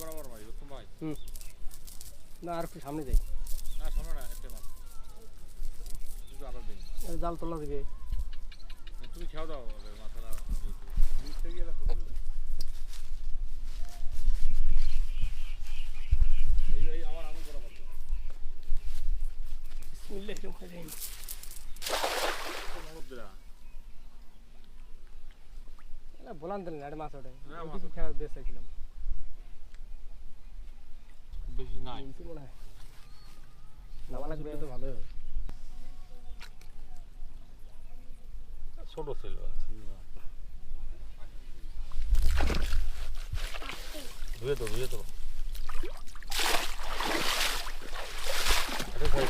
বরাবর মারি বুঝছো ভাই। না আর একটু সামনে যাই। না সামনে না, একটা মাছ একটু আরো দিন। জাল তোলা দিকে তুমি খেয়াও দাও মাথাটা নিচ থেকে গেলে তো এই আমার আঙুল বরাবর দাও। বিসমিল্লাহির রহমানির রহিম। নগদ দিলা না বলান দিলেন এটা মাছ ওঠে না, মাছ ওদিকে ওঠে। খেলা বেশ চাইছিলাম বেশি নাই। নিচে মনে হয় নামা লাগবে তো ভালোই হয়। ছোট ছিল। ধুয়ে তো এটা খাই